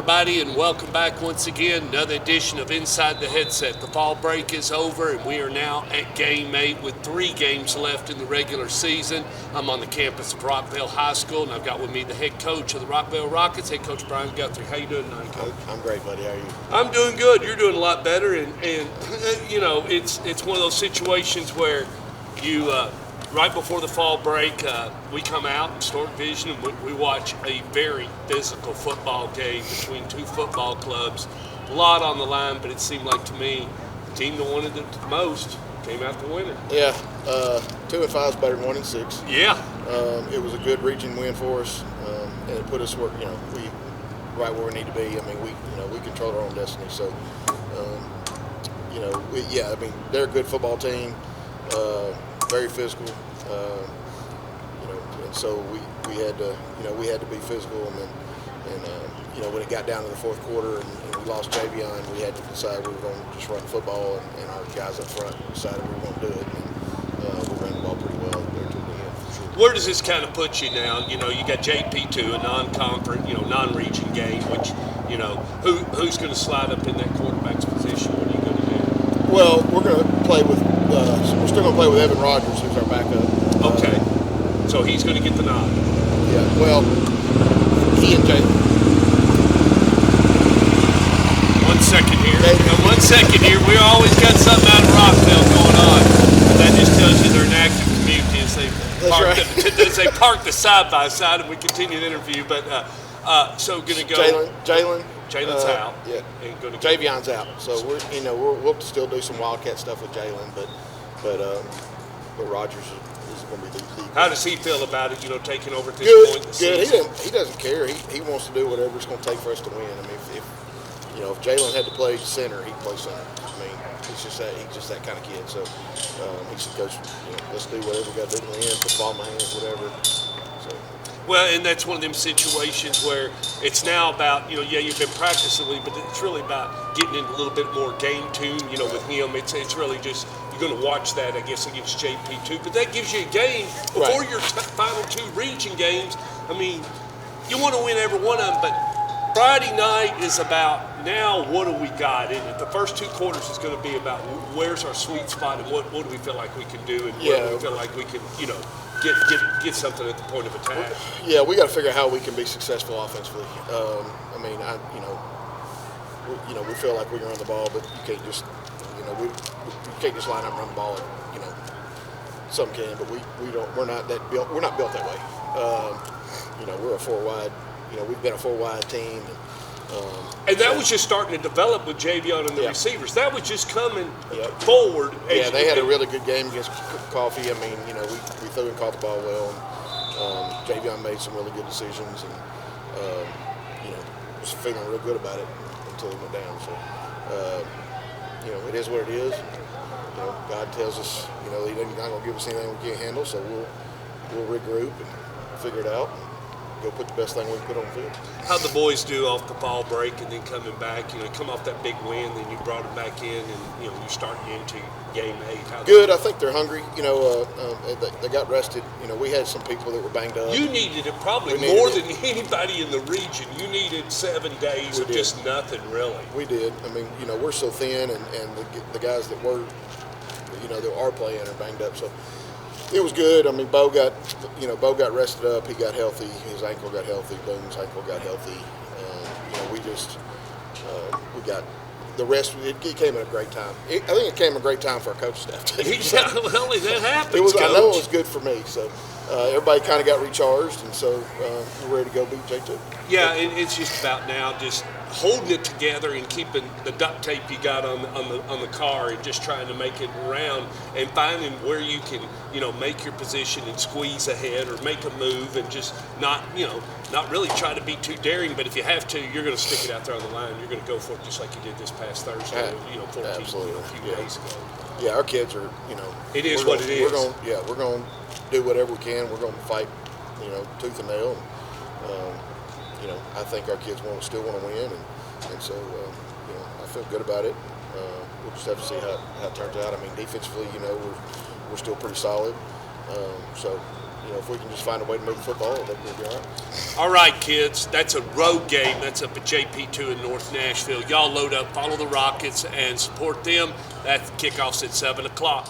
everybody, and welcome back once again. Another edition of Inside the Headset. The fall break is over, and we are now at Game 8 with 3 games left in the regular season. I'm on the campus of Rockville High School, and I've got with me the head coach of the Rockville Rockets, head coach Brian Guthrie. How you doing tonight, Coach? I'm great, buddy. How are you? I'm doing good. You're doing a lot better, and you know, it's one of those situations where you right before the fall break, we come out in Stork Vision and we watch a very physical football game between 2 football clubs. A lot on the line, but it seemed like to me the team that wanted it the most came out the winner. Yeah, 2 and 5 is better than 1 and 6. Yeah. It was a good region win for us, and it put us where we right where we need to be. I mean, we control our own destiny. So, I mean, they're a good football team. Very physical, and so we had to be physical, and when it got down to the fourth quarter and we lost Javion, we had to decide we were going to just run football, and our guys up front decided we were going to do it, and we ran the ball pretty well there to the end. For sure. Where does this kind of put you now? You know, you got JP2, a non-conference, non-region game, which, who's going to slide up in that quarterback's position? What are you going to do? Well, we're going to play with. We're still going to play with Evan Rogers, who's our backup. Okay. So he's going to get the nod. Yeah, well, he and Jay. 1 second here. Now, 1 second here. We always got something out of Rockville going on. That just tells you they're an active community as they park the side by side, and we continue the interview. But so going to go. Jalen's out. Yeah. Javion's out. So we'll still do some Wildcat stuff with Jalen, but Rogers is going to be the. How does he feel about it? Taking over at this point in the season? He doesn't care. He wants to do whatever it's going to take for us to win. I mean, if Jalen had to play center, he'd play center. I mean, he's just that kind of kid. So he said, Coach, let's do whatever we got to do to win. Put the ball in my hands, whatever. So. Well, and that's one of them situations where it's now about, you've been practicing, but it's really about getting in a little bit more game tune, with him. It's really just, you're going to watch that, I guess, against JP2. But that gives you a game before your final 2 region games. I mean, you want to win every one of them, but Friday night is about now what do we got in it. The first 2 quarters is going to be about where's our sweet spot and what do we feel like we can do and where do we feel like we can, get something at the point of attack. Yeah, we got to figure out how we can be successful offensively. We feel like we can run the ball, but you can't just, we can't just line up and run the ball. Some can, but we're not built that way. We're a 4 wide. We've been a 4 wide team. And that was just starting to develop with Javion and the receivers. That was just coming forward. Yeah, they had a really good game against Coffee. I mean, we threw and caught the ball well. And Javion made some really good decisions, and was feeling real good about it until he went down. So, it is what it is. God tells us, He's not going to give us anything we can't handle. So we'll regroup and figure it out. Go put the best thing we can put on the field. How'd the boys do off the fall break and then coming back? Come off that big win, then you brought them back in, and you starting into game 8. Good. I think they're hungry. They got rested. We had some people that were banged up. You needed it probably more than anybody in the region. You needed 7 days of just nothing, really. We did. I mean, we're so thin, and the guys that were, that are playing are banged up. So. It was good. I mean, Bo got rested up. He got healthy. His ankle got healthy. Boone's ankle got healthy. We got the rest. It came at a great time. I think it came at a great time for our coaching staff too. Well, that happens. I know it was good for me. So everybody kind of got recharged, and so we're ready to go beat J2. Yeah, it's just about now just holding it together and keeping the duct tape you got on the car and just trying to make it around and finding where you can make your position and squeeze ahead or make a move and just not really try to be too daring, but if you have to, you're going to stick it out there on the line. You're going to go for it just like you did this past Thursday. 14 absolutely. A few days ago. Yeah, our kids are it is what it is. We're going to do whatever we can. We're going to fight tooth and nail. I think our kids still want to win, and so I feel good about it. We'll just have to see how it turns out. I mean, defensively, we're still pretty solid. So if we can just find a way to move the football, I think we'll be all right. All right, kids, that's a road game. That's up at JP2 in North Nashville. Y'all load up, follow the Rockets, and support them. That kickoff's at 7 o'clock.